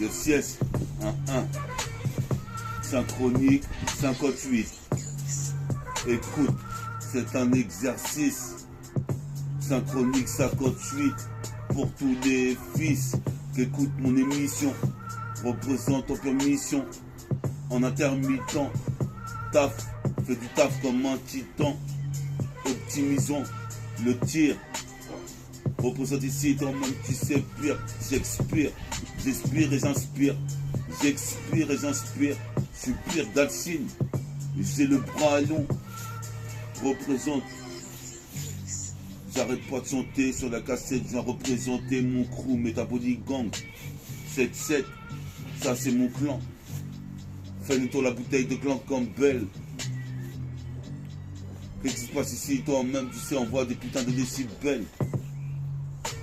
Le sieste, 1-1. Synchronique, 58. Écoute, c'est un exercice. Synchronique, 58. Pour tous les fils qui écoutent mon émission. Représente en permission. En intermittent. Taf, fais du taf comme un titan. Optimisons le tir. Représente ici, toi-même tu sais pire. J'expire, j'expire et j'inspire. J'expire et j'inspire. Je suis pire d'Alcine. J'ai le bras long. Représente. J'arrête pas de chanter sur la cassette. Je viens représenter mon crew, Metabolic Gang. 7-7, ça c'est mon clan. Fais-nous la bouteille de clan Campbell. Qu'est-ce qui se passe ici? Toi-même, tu sais, on voit des putains de décibels.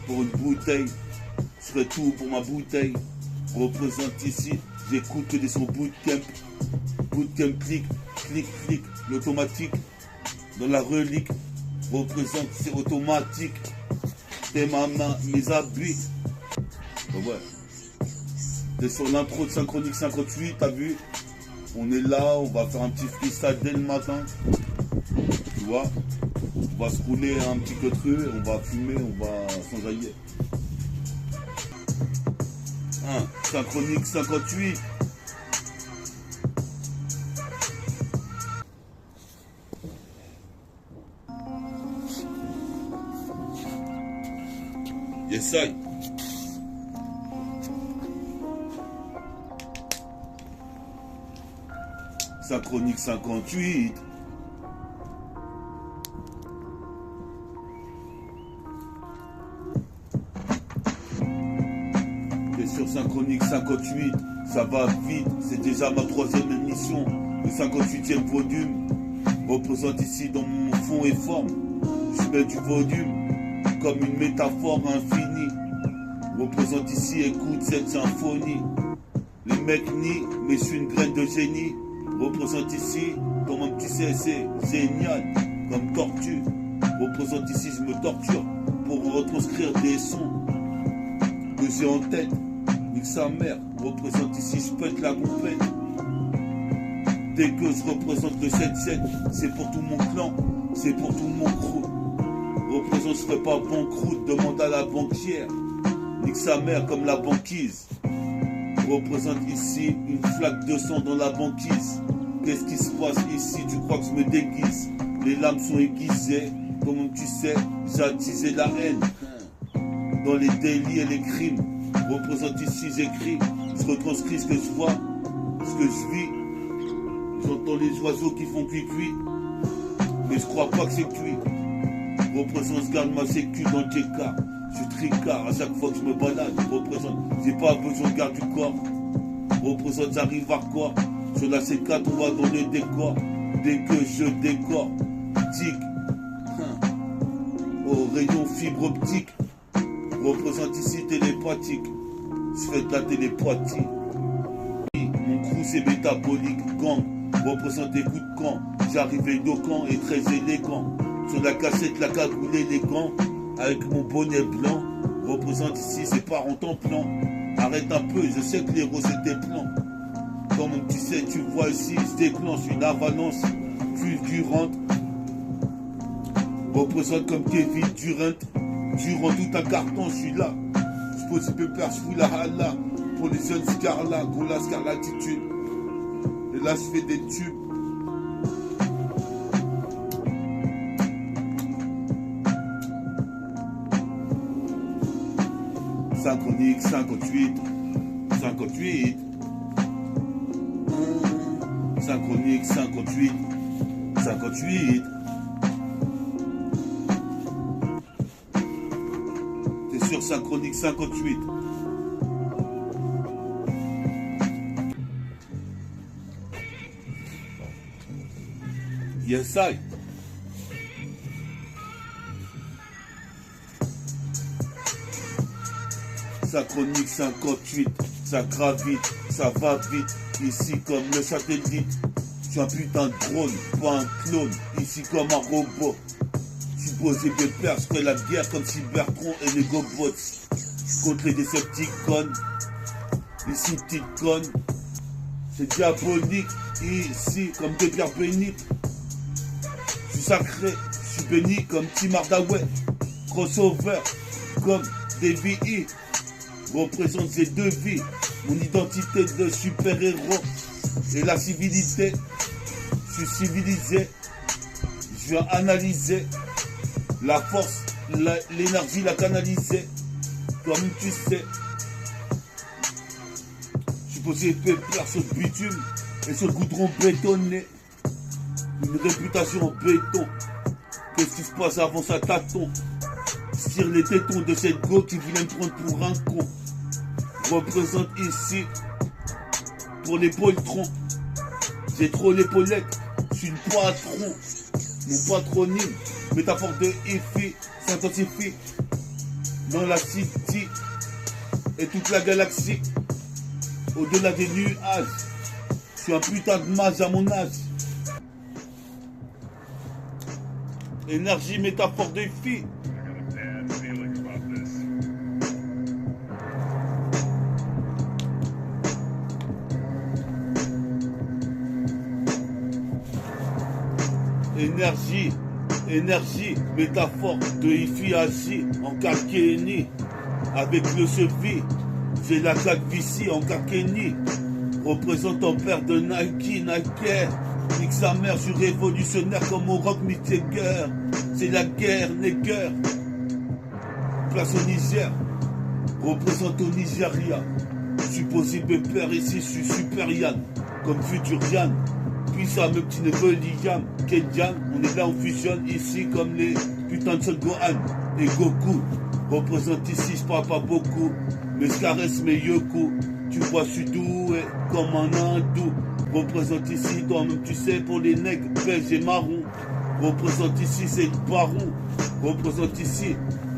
Pour une bouteille, je ferai tout pour ma bouteille. Représente ici, j'écoute que des sons bootcamp. Bootcamp, clic, clic, clic, l'automatique. Dans la relique, représente, c'est automatique. T'es ma main, mes habits. Ouais. T'es sur l'intro de Synchronique 58, t'as vu? On est là, on va faire un petit freestyle dès le matin. Tu vois? On va se rouler un petit queutru, on va fumer, on va s'enjailler. Synchronique 58. Yes, I. Synchronique 58. Et sur Synchronique 58, ça va vite, c'est déjà ma 3e émission, le 58e volume. Représente ici dans mon fond et forme. Je mets du volume comme une métaphore infinie. Représente ici, écoute cette symphonie. Les mecs nient, mais je suis une graine de génie. Représente ici, comme un petit sais, c'est génial, comme tortue. Représente ici, je me torture pour retranscrire des sons que j'ai en tête. Nique sa mère, représente ici, je pète la compète. Dès que je représente le 7-7, c'est pour tout mon clan, c'est pour tout mon crew. Représente, je ferai pas banqueroute, demande à la banquière. Nique sa mère comme la banquise. Représente ici une flaque de sang dans la banquise. Qu'est-ce qui se passe ici? Tu crois que je me déguise? Les lames sont aiguisées. Comme tu sais, j'ai attisé la haine dans les délits et les crimes. Représente ici, j'écris. Je retranscris ce que je vois, ce que je vis. J'entends les oiseaux qui font cuit-cuit. Mais je crois pas que c'est cuit. Représente, je garde ma sécu dans le TK. Je suis tricard à chaque fois que je me balade. Représente, j'ai pas besoin de garde du corps. Représente, j'arrive à quoi? Sur la C4, on va dans le décor. Dès que je décore, tic, au rayon fibre optique. Représente ici télépathique. Je fais de la télépathie. Mon crew c'est Métabolic Gang. Représente écoute quand j'arrive éloquent et très élégant. Sur la cassette, la cagoule élégant. Avec mon bonnet blanc, représente ici, c'est pas en temps plan. Arrête un peu, je sais que les roses étaient plans. Comme tu sais, tu vois ici, je déclenche une avalanche fulgurante. Représente comme Kevin Durant. Durant tout un carton, je suis là. Je pose peu peur, je fous la hala. Pour les jeunes scarlats, pour la scarlatitude. Et là, je fais des tubes. Synchronique 58, 58. Synchronique 58, 58. T'es sur Synchronique 58. Yes, I. Synchronique 58, ça gravite, ça va vite, ici comme le satellite. Je suis un putain de drone, pas un clone, ici comme un robot. Je suis posé de père, je ferai la guerre comme Cybertron et les GoBots. Contre les Decepticons, ici petite conne. C'est diabolique, ici comme des pierres bénites. Je suis sacré, je suis béni comme Tim Hardaway. Crossover comme des VI. Représente ces deux vies. Mon identité de super-héros et la civilité. Je suis civilisé. Je viens analyser la force, l'énergie, la canaliser. Comme tu sais. Je suis posé pépère sur le bitume et sur le goudron bétonné. Une réputation en béton. Qu'est-ce qui se passe avant ça tâton? Tire les tétons de cette go qui vient me prendre pour un con. Représente ici pour les poltrons. J'ai trop l'épaulette, je suis le patron. Mon patronyme, métaphore de IFI, s'intensifie dans la city et toute la galaxie. Au-delà des nuages, je suis un putain de mage à mon âge. Énergie, métaphore de IFI. Énergie, énergie, métaphore de Ifi assis en Kalkeni. Avec le cheville, j'ai la calvitie en Kalkeni. Représentant père de Nike, Nike. Nique sa mère, je suis révolutionnaire comme au rock Mitteger. C'est la guerre, nègre. Place au Niger, représente au Nigeria. Je suis possible père ici, je suis super Yann, comme Futurian. Puis ça, mes petits neveux, Liam, Kedjan, on est là, on fusionne ici comme les putains de Son Gohan et Goku. Représente ici, je parle pas beaucoup, mais je caresse mes yoku. Tu vois, je suis doué comme un hindou. Représente ici, toi-même, tu sais, pour les nègres, beige et marron. Représente ici, c'est le baron. Représente ici,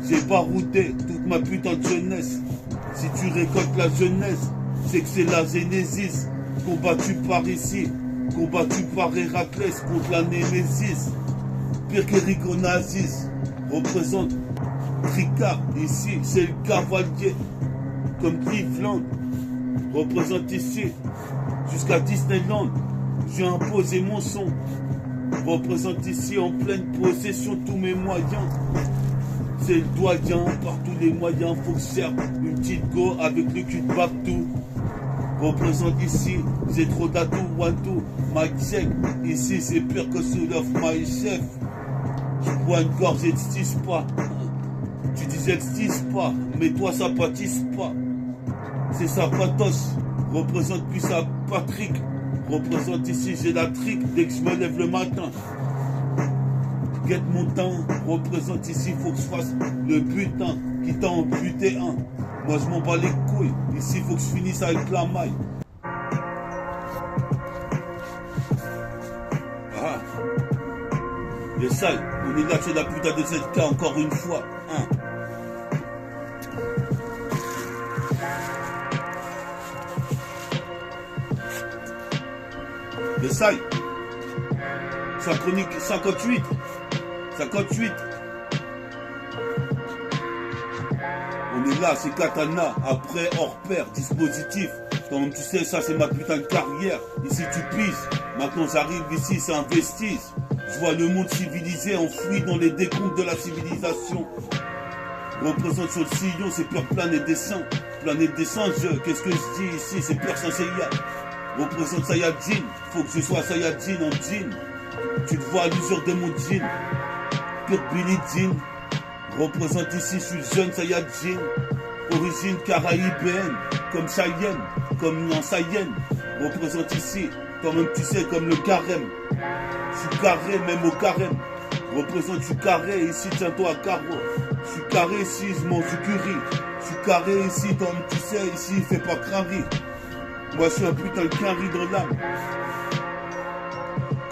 j'ai baroudé toute ma putain de jeunesse. Si tu récoltes la jeunesse, c'est que c'est la Génésis. Combattu par ici. Combattu par Héraclès contre la Némésis. Pire qu'Eric Onassis. Représente Tricard. Ici, c'est le cavalier. Comme Cleveland. Représente ici. Jusqu'à Disneyland. J'ai imposé mon son. Représente ici en pleine possession tous mes moyens. C'est le doyen. Par tous les moyens, faut que je serve une petite go avec le cul de Babtou. Représente ici, j'ai trop d'atout, one two, my check. Ici, c'est pire que Soul of my chef. Je bois une gorgée de stisse pas. Tu disais que stisse pas, mais toi ça pâtisse pas. C'est sa patoche. Représente plus sa Patrick. Représente ici, j'ai la trique dès que je me lève le matin. Guette mon temps. Représente ici, faut que je fasse le butin qui t'a amputé un. Moi je m'en bats les couilles, ici faut que je finisse avec la maille. Ah. Les salles, on est là chez la putain de cette cas encore une fois. Hein. Les salles, synchronique 58. 58. On est là, c'est Katana, après hors pair, dispositif. Comme tu sais, ça c'est ma putain de carrière. Ici tu pises, maintenant j'arrive ici, c'est un vestige. Je vois le monde civilisé enfoui dans les décombres de la civilisation. Représente sur le sillon, c'est pure planète des saints. Planète des singes, qu'est-ce que je dis ici, c'est pure Saint-Seiya. Représente Saiyajin, faut que je sois Saiyajin en jean. Tu te vois à l'usure de mon jean. Pure Billie Jean. Représente ici, je suis jeune Saiyajin. Origine caraïbéenne, comme Cheyenne, comme un Sayen. Représente ici, quand même tu sais, comme le carême. Je suis carré, même au carême. Représente, je suis carré, ici tiens-toi à carreau. Je suis carré ici, je mange du curry. Je suis carré ici, comme tu sais, ici il fait pas crânerie. Moi je suis un putain de quinri dans l'âme.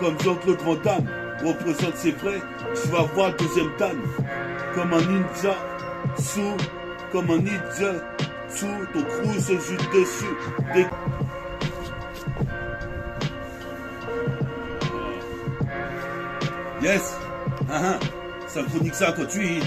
Comme Jean-Claude Van Damme. Représente, c'est vrai, je vais avoir le deuxième dan. Comme un ninja, sous, comme un ninja, sous, ton crew se jute dessus. Yes, synchronique 58.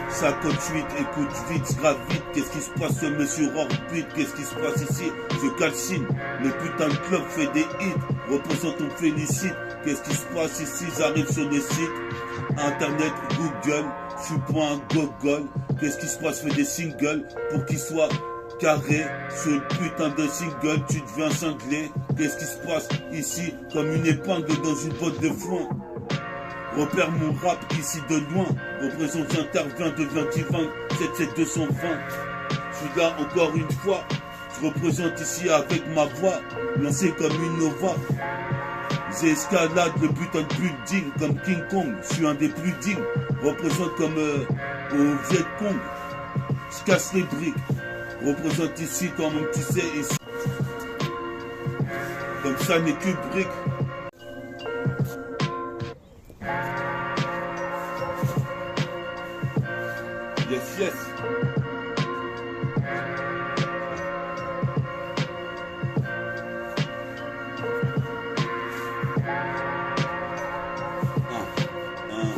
58, écoute vite, grave vite. Qu'est-ce qui se passe, ce monsieur orbite? Qu'est-ce qui se passe ici? Je calcine. Le putain de club fait des hits. Représente, on félicite. Qu'est-ce qui se passe ici? J'arrive sur le site internet, Google. Je suis pas un gogol. Qu'est-ce qui se passe? Fais des singles pour qu'ils soient carrés. Ce putain de single, tu deviens cinglé. Qu'est-ce qui se passe ici? Comme une épingle dans une botte de foin. Repère mon rap ici de loin. Représente, j'interviens, deviens divin. 77220. Je suis là encore une fois. Je représente ici avec ma voix. Lancé comme une nova. J'escalade le putain de building comme King Kong. Je suis un des plus dignes. Représente comme au Viet Cong. Je casse les briques. Représente ici comme tu sais ici. Comme ça n'est Kubrick. Yes, yes.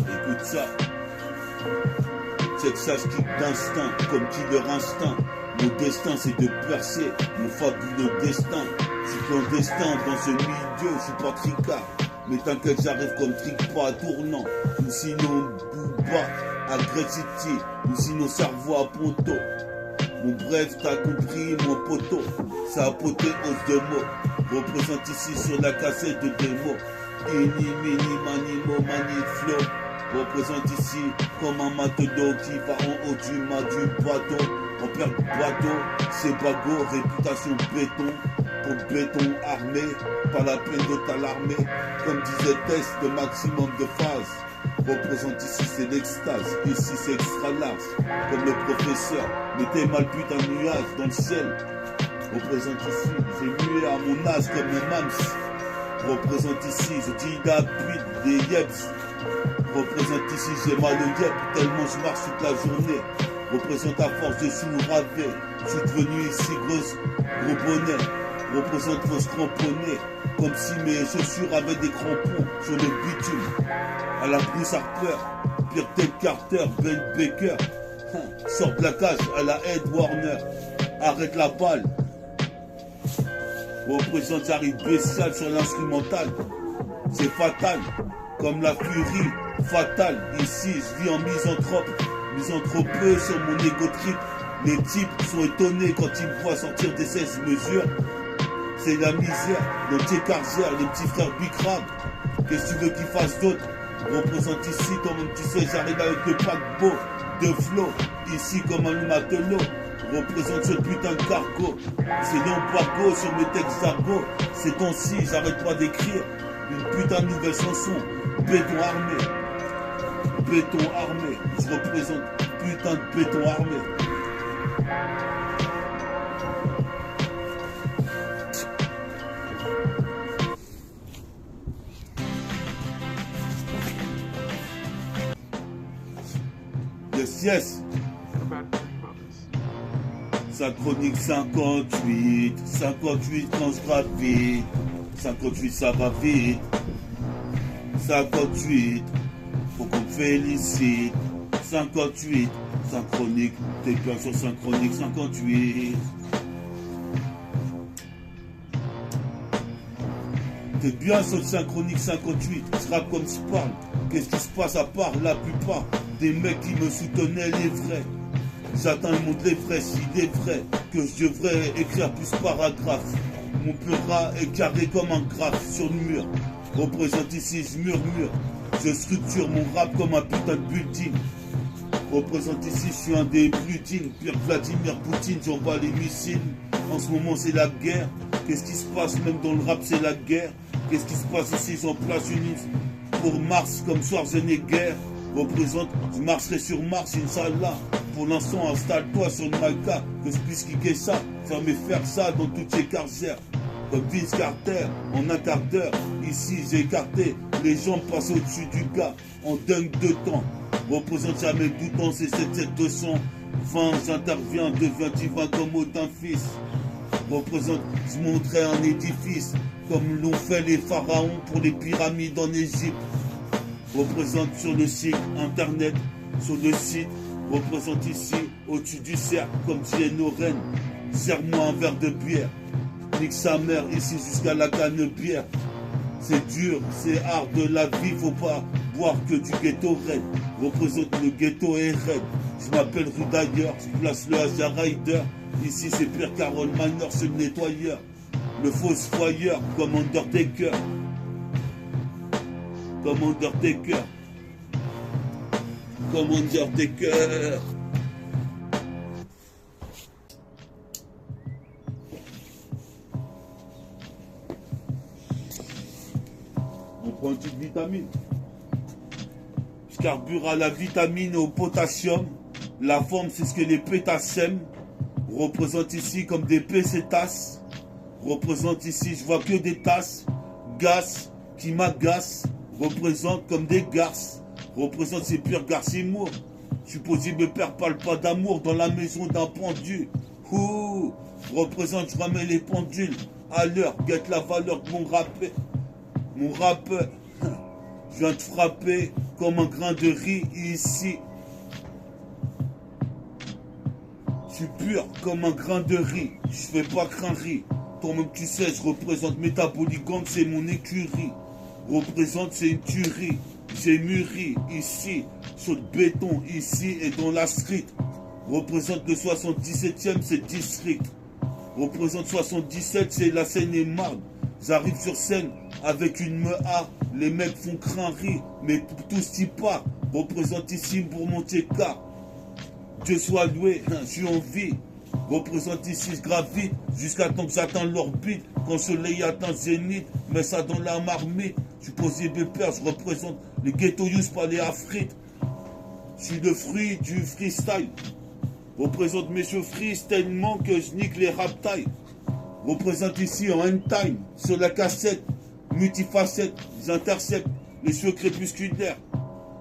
Écoute ça. C'est que ça se kick d'instinct, comme killer instinct. Mon destin c'est de percer, mon fabuleux destin. Je suis clandestin dans ce milieu, je suis pas tricard. Mais t'inquiète, j'arrive comme trick pas tournant. Ou sinon Booba, Agressity, ou sinon cerveau à ponto. Bon bref, t'as compris mon poteau. Ça a poté hausse de mots. Représente ici sur la cassette de démo. Ini, mini, manimo, maniflo. Représente ici comme un matelot qui va en haut du mât du bateau. On perd bateau, c'est bagot, réputation béton. Pour béton armé, pas la peine de t'alarmer. Comme disait Tess, le maximum de phases. Représente ici c'est l'extase, ici c'est extra large. Comme le professeur, mettez mal but un nuage dans le ciel. Représente ici, j'ai mué à mon âge comme le mams. Représente ici, je dis d'appui des yeps. Représente ici, j'ai mal au yep, tellement je marche toute la journée. Représente à force de sous ravé. Je suis devenu ici gros bonnet. Représente faut se cramponner. Comme si mes chaussures avaient des crampons sur le bitume. À la Bruce Harper, Pierre Ted Carter, Ben Baker. Sors de la cage à la Ed Warner. Arrête la balle. Représente, j'arrive bestial sur l'instrumental. C'est fatal. Comme la furie fatale. Ici, je vis en misanthrope. Misanthropeux sur mon égo trip. Les types sont étonnés quand ils me voient sortir des 16 mesures. C'est la misère, nos pieds cargères, les petits frères bicrabes. Qu'est-ce que tu veux qu'ils fassent d'autre? Représente ici, comme tu sais, j'arrive avec le paquebot de flot. Ici, comme un matelot. Représente ce putain de cargo. C'est l'embargo sur mes textes d'argot. Ces temps-ci, j'arrête pas d'écrire une putain de nouvelle chanson. Béton armé. Béton armé. Je représente putain de béton armé. Yes, yes. Sa chronique 58, 58 quand je gravite, 58 ça va vite, 58, faut qu'on me félicite, 58, synchronique, t'es bien sur synchronique 58. T'es bien sur synchronique 58, je rappe comme je parle, qu'est-ce qui se passe à part la plupart des mecs qui me soutenaient les vrais. J'attends le monde les vrais, s'il est vrai que je devrais écrire plus paragraphe. Mon pura est carré comme un graphe sur le mur. Représente ici, je murmure. Je structure mon rap comme un putain de building. Représente ici, je suis un des plus dignes. Pierre Vladimir Poutine, j'envoie les missiles. En ce moment, c'est la guerre. Qu'est-ce qui se passe même dans le rap, c'est la guerre. Qu'est-ce qui se passe ici, j'en place une pour Mars comme Schwarzenegger. Représente, je marcherai sur Mars, Inch'Allah. Pour l'instant, installe-toi sur le Malka, que je puisse kicker ça, faire ça dans toutes ces carrières. Comme Vince Carter, en un quart d'heure, ici j'ai écarté, les jambes passent au-dessus du gars, en dingue de temps. Représente jamais doutant, c'est 77220, j'interviens, deviens divin comme autant fils. Représente, je montrais un édifice, comme l'ont fait les pharaons pour les pyramides en Égypte. Représente sur le site internet sur le site, représente ici, au-dessus du cercle, comme dirait nos reines. Serre-moi un verre de bière, nique sa mère ici jusqu'à la canne-bière. C'est dur, c'est hard de la vie, faut pas boire que du ghetto raide. Représente le ghetto et raide. Je m'appelle Rue d'ailleurs, je place le Asia Rider. Ici c'est Pierre Carole Manor, c'est le nettoyeur. Le fossoyeur, comme Undertaker. Comme Undertaker. Comme Undertaker. On prend une petite vitamine. Je carbure à la vitamine et au potassium. La forme, c'est ce que les pétassèmes représentent ici comme des pécétas. Représente ici, je vois que des tasses. Gas qui m'agace. Représente comme des garces. Représente ces purs garcimours. Supposé me père parle pas d'amour dans la maison d'un pendu. Ouh. Représente, je ramène les pendules à l'heure. Guette la valeur de mon rappeur. Mon rappeur. Je viens de frapper comme un grain de riz ici. Je suis pur comme un grain de riz. Je fais pas crainerie. Toi-même tu sais, je représente Métabolic Gang, c'est mon écurie. Représente, c'est une tuerie. J'ai mûri ici, sur le béton ici et dans la street. Représente le 77e, c'est district. Représente 77, c'est la Seine-et-Marne. J'arrive sur scène avec une mea, les mecs font crainerie, mais tous t'y pas. Représente ici pour mon TK. Dieu soit loué, je suis en vie. Représente ici, je gravite jusqu'à temps que j'atteins l'orbite. Quand le soleil atteint le zénith, mets ça dans la marmite. Je suis posé pépère, je représente les ghetto youths, pas les afrites. Je suis le fruit du freestyle. Représente mes cheveux frises tellement que je nique les raptails. Représente ici en end time, sur la cassette, multifacette, j'intercepte les cheveux crépusculaires.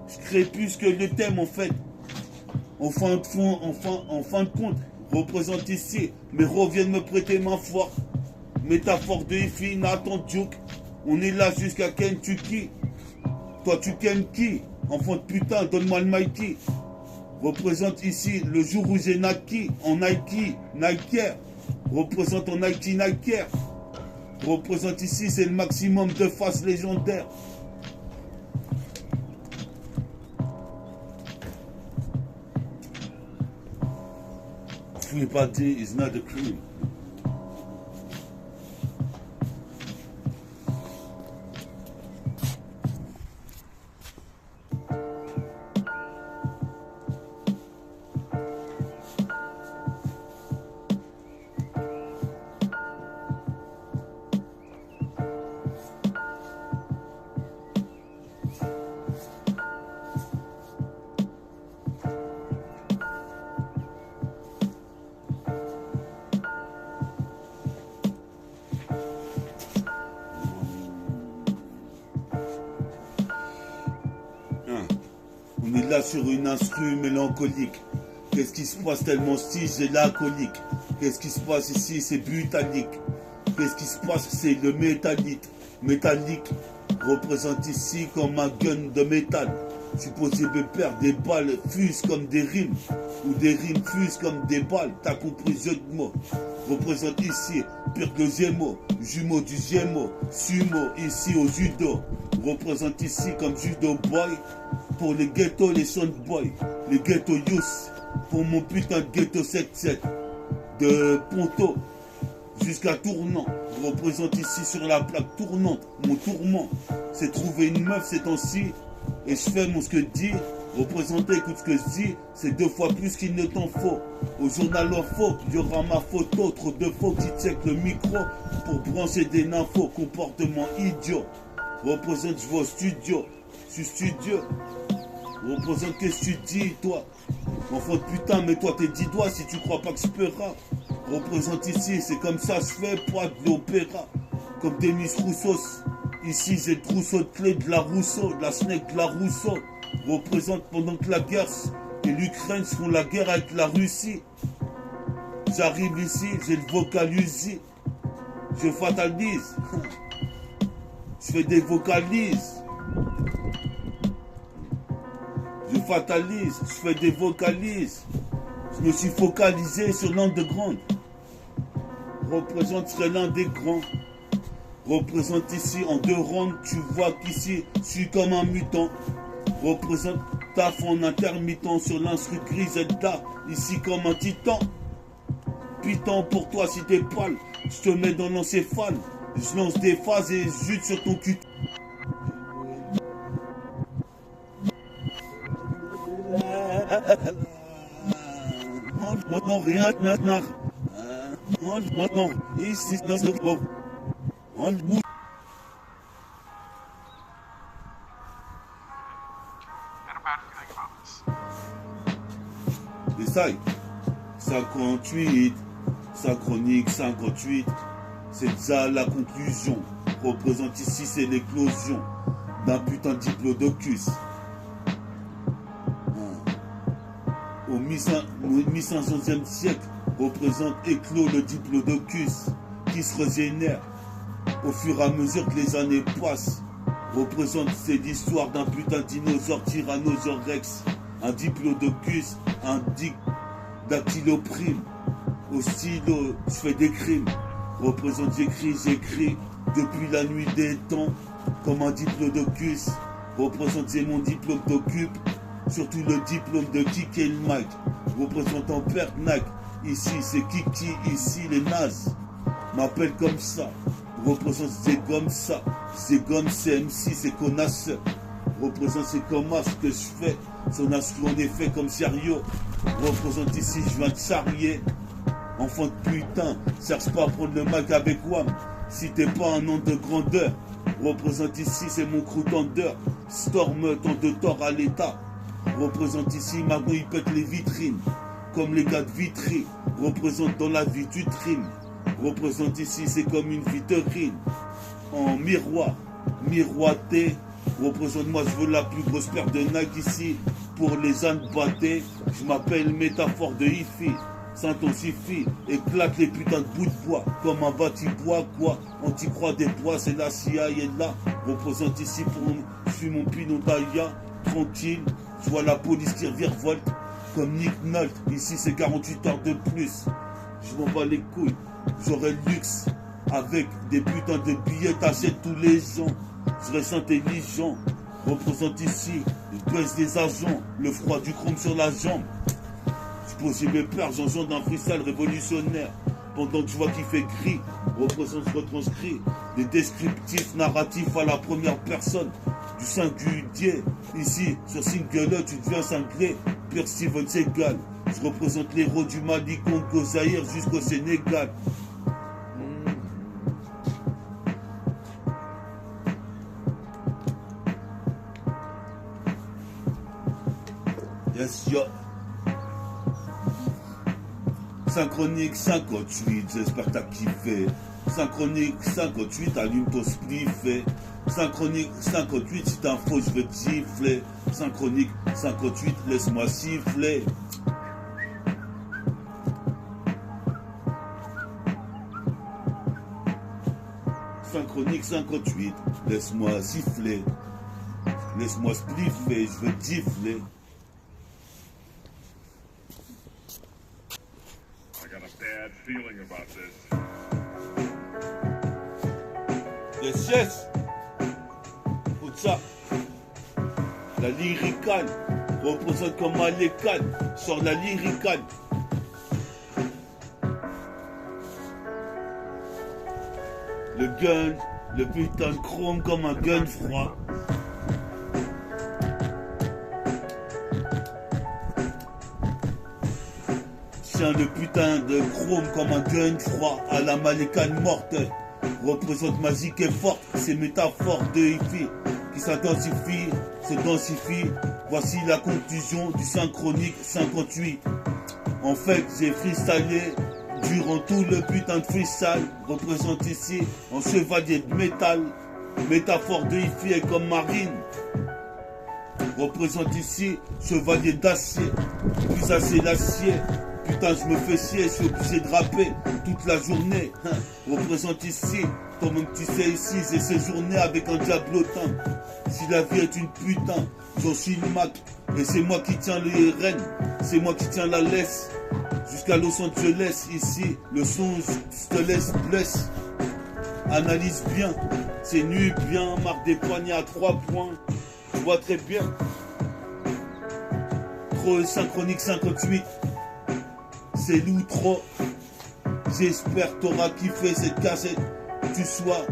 Je crépusque le thème en fait. En fin de compte, représente ici, mes reviennent me prêter main forte. Métaphore de Ifi, Nathan Duke. On est là jusqu'à Kentucky. Toi tu kennes qui? Enfant de putain, donne-moi le Mikey. Représente ici le jour où j'ai Nike, en Nike, Nike. Représente en Nike, Nike. Représente ici, c'est le maximum de faces légendaires. Free party is not a crime. On est là sur une instru mélancolique. Qu'est-ce qui se passe tellement si j'ai l'alcoolique? Qu'est-ce qui se passe ici? C'est butanique. Qu'est-ce qui se passe? C'est le métallite. Métallique représente ici comme un gun de métal. Supposé me perdre des balles fusent comme des rimes. Ou des rimes fusent comme des balles. T'as compris, jeu de mots. Représente ici, pire que le Gémeaux. Jumeau du Gémeaux. Sumo ici au judo. Représente ici comme judo boy. Pour les ghettos, les soundboys, les ghetto youths, pour mon putain de ghetto 7-7, de Ponto jusqu'à Tournant, je représente ici sur la plaque tournante, mon tourment, c'est trouver une meuf ces temps-ci, et je fais mon ce que dit, représenter, écoute ce que je dis, c'est 2 fois plus qu'il ne t'en faut, au journal info, il y aura ma photo, trop de faux qui check le micro, pour brancher des nymphos, comportement idiot, représente, je vais au studio, je suis studieux. Représente qu'est-ce que tu dis, toi? Enfant de putain, mets-toi tes 10 doigts si tu crois pas que je peux rap. Représente ici, c'est comme ça je fais, pas de l'opéra. Comme Denis Roussos. Ici, j'ai le trousseau de clés de la Rousseau, de la snake de la Rousseau. Représente pendant que la guerre et l'Ukraine font la guerre avec la Russie. J'arrive ici, j'ai le vocal usé. Je fatalise. Je fais des vocalises. Je fatalise, je fais des vocalises. Je me suis focalisé sur l'underground. Représente serait l'un des grands. Représente ici en 2 rounds, tu vois qu'ici, je suis comme un mutant. Représente taf en intermittent sur l'instru Griselda, ici comme un titan. Python pour toi si t'es pâle, je te mets dans l'encéphale. Je lance des phases et je jute sur ton cul. Non, rien, non. Non, ici, dans ce gros. On bouge. Essaye. 58, sa chronique 58, c'est ça la conclusion. Représente ici, c'est l'éclosion d'un putain de diplodocus. Au 1500e siècle, représente éclos le diplodocus qui se régénère au fur et à mesure que les années passent. Représente c'est l'histoire d'un putain de dinosaure tyrannosaure rex, un diplodocus, un dactyloprime. Au stylo, je fais des crimes. Représente j'écris depuis la nuit des temps comme un diplodocus. Représente c'est mon diplôme d'occupe, surtout le diplôme de Kiki et le Mike. Représentant Pernac, ici c'est Kiki, ici les nazes m'appellent comme ça. Représente c'est comme ça, c'est comme CMC, c'est connasseur. Représente c'est comme ce que je fais, son instru en effet comme sérieux. Représente ici, je viens de charrier. Enfant de putain, cherche pas à prendre le mic avec WAM si t'es pas un nom de grandeur. Représente ici, c'est mon crew tendeur. Storm, tant de tort à l'état. Représente ici, Margot il pète les vitrines comme les gars de Vitry. Représente dans la vie tu trimes. Représente ici, c'est comme une vitrine en miroir, miroité. Représente moi, je veux la plus grosse paire de Nike ici pour les ânes battés. Je m'appelle métaphore de Hi-Fi. S'intensifie, éclate les putains de bouts de bois comme un bâti-bois, quoi. Anti-croix des bois, c'est la CIA est là. Représente ici pour je suis mon Pinot Daya, tranquille. Je vois la police qui revolte comme Nick Nolte. Ici c'est 48 heures de plus. Je m'en bats les couilles. J'aurai le luxe avec des putains de billets, t'achètes tous les ans. Je reste intelligent. Représente ici, je baisse des agents, le froid du chrome sur la jambe. Je pose mes peurs, j'engendre un freestyle révolutionnaire. Pendant que je vois qu'il fait gris, représente, je retranscris des descriptifs narratifs à la première personne. Du singulier, ici, sur Single, tu deviens cinglé. Pire Steven Seagal. Je représente l'héros du Mali, Congo, Zaïre jusqu'au Sénégal. Yes, yo. Synchronique 58, j'espère que t'as kiffé. Synchronique 58, allume ton spliff. Synchronique 58, si t'as un faux, je vais te gifler. Synchronique 58, laisse-moi siffler. Synchronique 58, laisse-moi siffler. Laisse-moi spliffer, je vais te gifler. Bad feeling about this. Yes. Écoute ça. La lyricale représente comme un lécal. Sors la lyricale. Le gun, le putain de chrome comme un gun froid. Le putain de chrome comme un gun froid à la malécane morte. Représente magique et forte, ces métaphores de Hi-Fi qui s'intensifient, se densifient. Voici la conclusion du synchronique 58. En fait, j'ai freestylé durant tout le putain de freestyle. Représente ici en chevalier de métal. Métaphore de Hi-Fi est comme marine. Représente ici chevalier d'acier. Puis assez l'acier. Putain, je me fais chier, je suis obligé de rapper toute la journée. Représente ici Toi-même tu sais ici, j'ai séjourné avec un diablotin. Si la vie est une putain, j'en suis le Mac. Et c'est moi qui tiens les rênes, c'est moi qui tiens la laisse. Jusqu'à Los Angeles, ici, le son, je te laisse blesse. Analyse bien, c'est nu bien, marque des poignets à 3 points. Tu vois très bien. Trop synchronique 58, c'est l'outro. J'espère t'auras kiffé cette cassette. Tu sois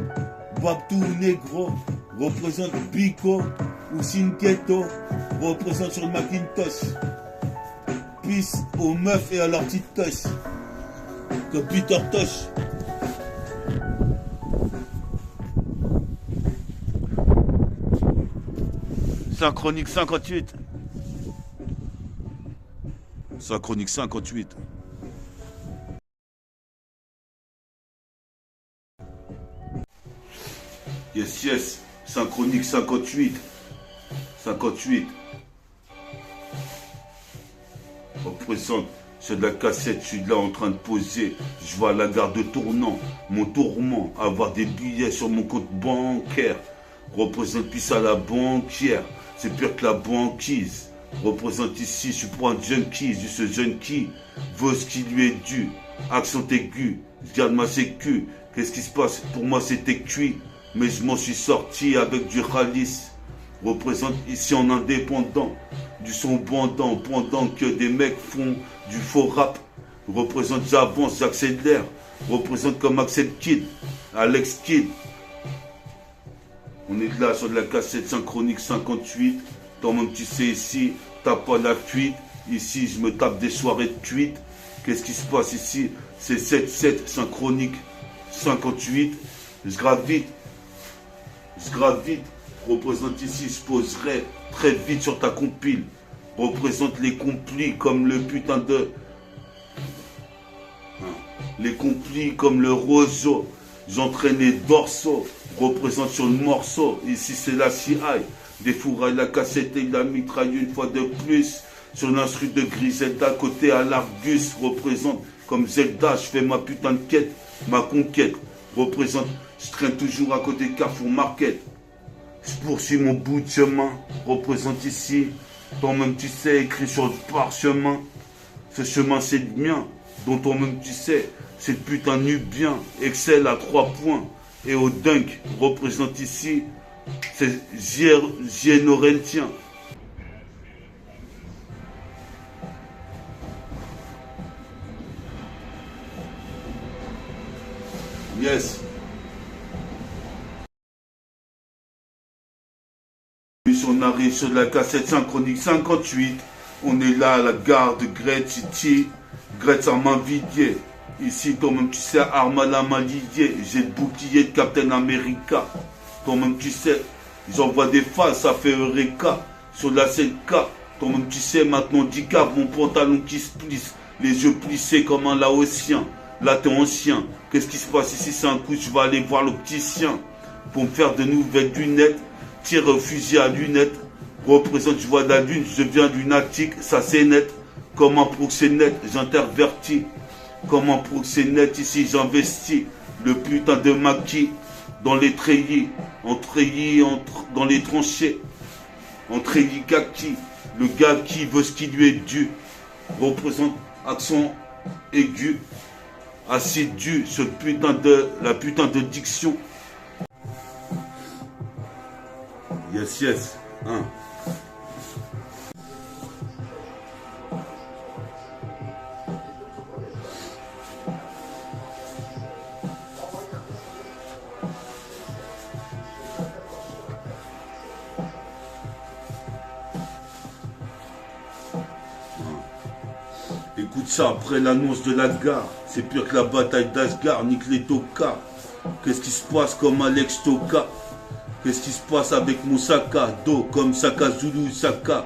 Babtou ou Negro, représente Pico ou Sinketo, représente sur le Macintosh. Peace aux meufs et à leurs petites toches. Que Peter Tosh. Synchronique 58. Synchronique 58. Yes, yes. Synchronique 58. 58. Représente. C'est de la cassette, je suis là en train de poser. Je vois la gare de tournant. Mon tourment. Avoir des billets sur mon compte bancaire. Représente plus à la banquière. C'est pire que la banquise. Représente ici, je suis pour un junkie. Je suis ce jeune qui veut ce qui lui est dû. Accent aigu. Je garde ma sécu. Qu'est-ce qui se passe? Pour moi c'était cuit. Mais je m'en suis sorti avec du ralice. Représente ici en indépendant. Du son bandant. Pendant que des mecs font du faux rap. Représente j'avance, j'accélère. Représente comme Axel Kid. Alex Kid. On est là sur de la cassette synchronique 58. Toi-même tu sais ici, t'as pas la fuite. Ici je me tape des soirées de cuite. Qu'est-ce qui se passe ici? C'est 7-7 synchronique 58. Je gravite. Représente ici, je poserai très vite sur ta compile. Représente les complis comme le putain de... Les complis comme le roseau. J'entraîne les dorsaux. Représente sur le morceau. Ici c'est la CI. Des fourrailles, la cassette et la mitraille une fois de plus. Sur l'instru de Griselda, côté à l'Argus. Représente comme Zelda. Je fais ma putain de quête, ma conquête. Représente, je traîne toujours à côté Carrefour Market. Je poursuis mon bout de chemin. Représente ici. Toi-même tu sais, écrit sur le parchemin. Ce chemin c'est le mien. Dont toi-même tu sais, c'est le putain nubien. Excel à 3 points. Et au dunk, représente ici, c'est Giennorentien. Yes. On arrive sur la cassette synchronique 58. On est là à la gare de Great City. Great à main vidée. Ici, toi-même tu sais, arme à la main liée. J'ai le bouclier de Captain America. Toi-même tu sais, j'envoie des phases, ça fait Eureka. Sur la scène K. Toi-même tu sais, maintenant 10 caves, mon pantalon qui se plisse. Les yeux plissés comme un laotien. Là t'es ancien. Qu'est-ce qui se passe ici? C'est un coup, je vais aller voir l'opticien. Pour me faire de nouvelles lunettes. Tire au fusil à lunettes. Représente, je vois de la lune, je viens lunatique, ça c'est net. Comme un proxénète, j'intervertis. Comme un proxénète, ici j'investis. Le putain de maquis dans les treillis. En treillis, dans les tranchées. En treillis kaki. Le gars qui veut ce qui lui est dû. Représente accent aigu. Assidu, la putain de diction. Yes, yes. Hein. Écoute ça, après l'annonce de la gare, c'est pire que la bataille d'Asgard, nique les Toka. Qu'est-ce qui se passe comme Alex Toka? Qu'est-ce qui se passe avec mon Saka? Do comme Saka Zulu, Saka.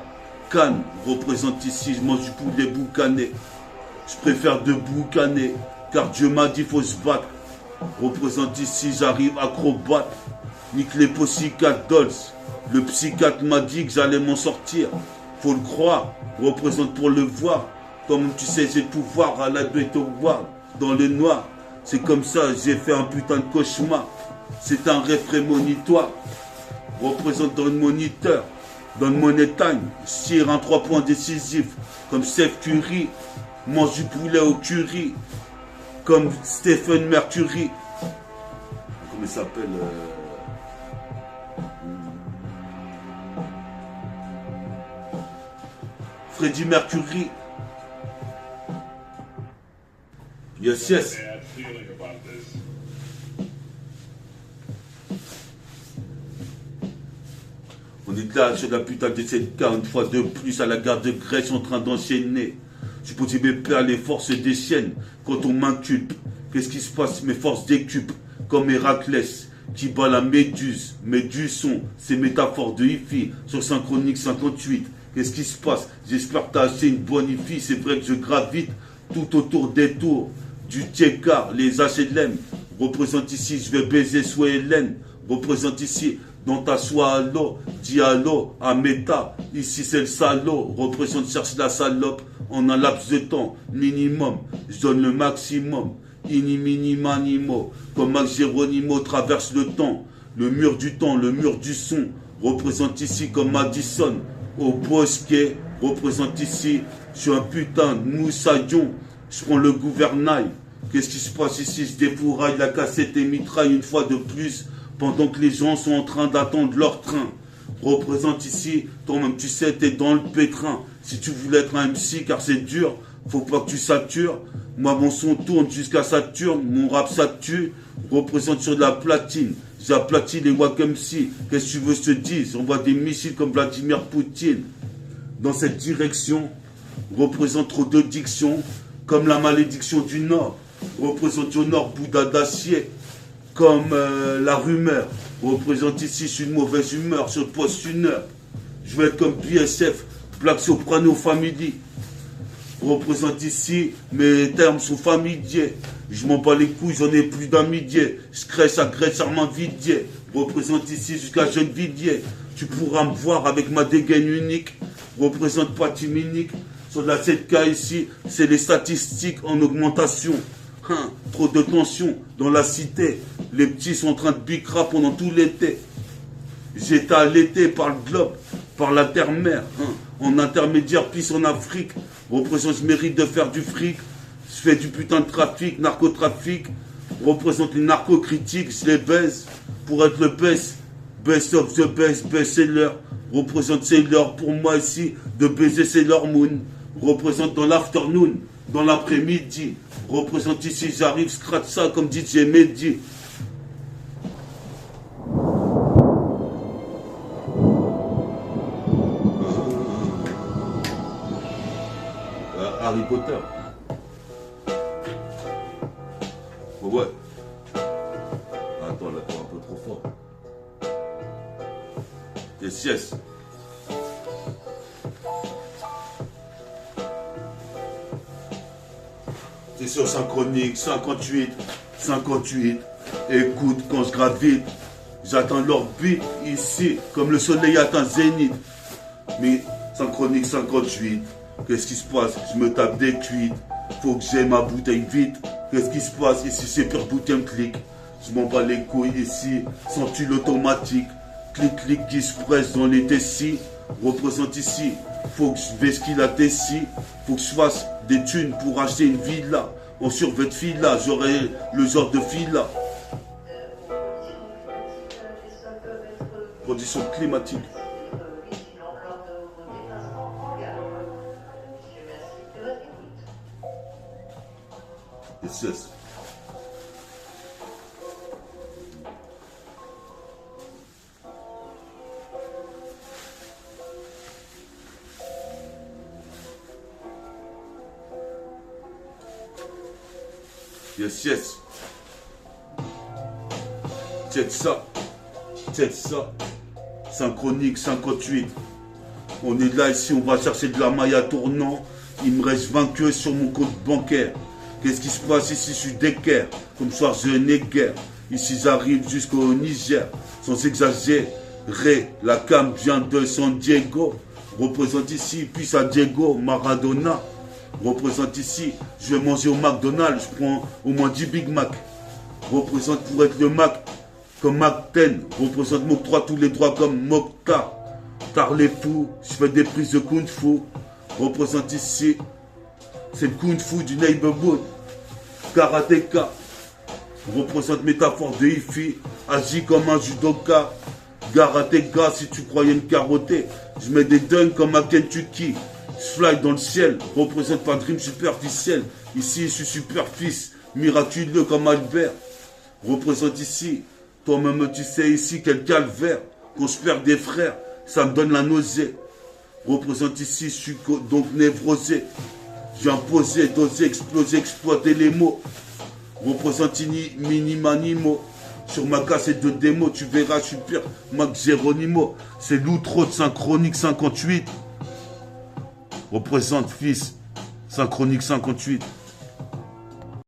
Cannes représente ici, je mange du poulet boucané. Je préfère de boucaner, car Dieu m'a dit faut se battre. Représente ici, j'arrive acrobate. Nique les psychiatres dolls. Le psychiatre m'a dit que j'allais m'en sortir. Faut le croire, représente pour le voir. Comme tu sais, j'ai le pouvoir à la bête au voir. Dans le noir, c'est comme ça, j'ai fait un putain de cauchemar. c'est un rêve prémonitoire. Représente dans le moniteur, dans le money time, tire un 3 points décisif, comme Steph Curry, mange du poulet au curry, comme Stephen Mercury. Comment il s'appelle Freddie Mercury. Yes, yes. Bad feeling about this. On est là sur la putain de cette carte, une fois de plus à la gare de Grèce en train d'enchaîner. Je peux dire mes pères, les forces déchaînent quand on m'inculpe. Qu'est-ce qui se passe? Mes forces décuplent comme Héraclès qui bat la méduse. Méduson, c'est métaphore de hi-fi sur Synchronique 58. Qu'est-ce qui se passe? J'espère que t'as acheté une bonne hi-fi. C'est vrai que je gravite tout autour des tours du Tiekar, les HLM. Représente ici, je vais baiser sous Hélène. Représente ici, dans ta soie à l'eau, dis allô à Meta. Ici c'est le salaud. Représente, cherche la salope en un laps de temps minimum. Je donne le maximum. Ini mini manimo. Comme Max Geronimo traverse le temps. Le mur du temps, le mur du son. Représente ici comme Madison. Au bosquet. Représente ici. Je suis un putain de moussaillon. Je prends le gouvernail. Qu'est-ce qui se passe ici? Je défouraille la cassette et mitraille une fois de plus. Pendant que les gens sont en train d'attendre leur train. Représente ici, toi-même tu sais, t'es dans le pétrin. Si tu voulais être un MC, car c'est dur, faut pas que tu satures. Moi mon son tourne jusqu'à Saturne, mon rap ça tue. Représente sur de la platine, j'aplatis les wack MC. Qu'est-ce que tu veux que je te dise? On voit des missiles comme Vladimir Poutine. Dans cette direction, représente trop de diction, comme la malédiction du Nord. Représente au Nord, Bouddha d'acier. Comme la rumeur, représente ici, je suis de mauvaise humeur, sur le poste une heure. Je vais être comme BSF, Black Soprano Family. Représente ici, mes termes sont familiers. Je m'en bats les couilles, j'en ai plus d'un millier. Je crèche à Grèce, Armand Vidier. Représente ici jusqu'à Gennevilliers. Tu pourras me voir avec ma dégaine unique. Représente pas Timinique. Sur la 7K ici, c'est les statistiques en augmentation. Trop de tension dans la cité. Les petits sont en train de bicra pendant tout l'été. J'étais allaité par le globe, par la terre-mère. En intermédiaire, pisse en Afrique. Représente, je mérite de faire du fric. Je fais du putain de trafic, narcotrafic. Représente les narcocritiques, je les baise. Pour être le best, best of the best, best-seller. Représente, c'est l'heure pour moi ici de baiser Sailor Moon. Représente dans l'afternoon, dans l'après-midi. Représente ici, j'arrive, scratch ça comme DJ Mehdi. Harry Potter. Ouais. Attends, là, t'es un peu trop fort. Yes, yes. C'est sur Synchronique 58, 58. Écoute quand je gravite, j'atteins l'orbite ici, comme le soleil atteint zénith. Mais Synchronique 58, qu'est-ce qui se passe? Je me tape des cuites, faut que j'aie ma bouteille vite. Qu'est-ce qui se passe? Ici c'est pure bouteille clic. Je m'en bats les couilles ici, sans tuile automatique. Clic clic qui se presse dans les tessis. Représente ici, faut que je vesquille la tessie. Faut que je fasse des thunes pour acheter une villa. En survêt de fila, j'aurai le genre de fila. Conditions climatiques. Yes, yes. Yes, yes. Check ça. Check ça. Synchronique 58. On est là ici, on va chercher de la maille à tournant. Il me reste 20 queues sur mon compte bancaire. Qu'est-ce qui se passe ici? Je suis d'équerre. Comme soir, je n'ai guère. Ici, j'arrive jusqu'au Niger. Sans exagérer, la cam vient de San Diego. Représente ici, puis San Diego, Maradona. Représente ici, je vais manger au McDonald's, je prends au moins 10 Big Mac. Représente pour être le Mac, comme Macten, représente Mokhtar tous les droits comme Mokhtar. Tar les fous, je fais des prises de Kung Fu, représente ici, c'est le Kung Fu du neighborhood. Karateka, représente métaphore de Ifi, agis comme un judoka. Karateka, si tu croyais me carotter, je mets des dunks comme à Kentucky. Je fly dans le ciel, représente pas dream superficiel. Ici, je suis super fils, miraculeux comme Albert. Représente ici, toi-même tu sais ici quel calvaire. Quand je perds des frères, ça me donne la nausée. Représente ici, je suis donc névrosé. J'ai imposé, dosé, explosé, exploité les mots. Représente mini-manimo. Sur ma cassette de démo, tu verras, je suis pire. Max Geronimo, c'est l'outro de Synchronique 58. Représente fils, Synchronique 58.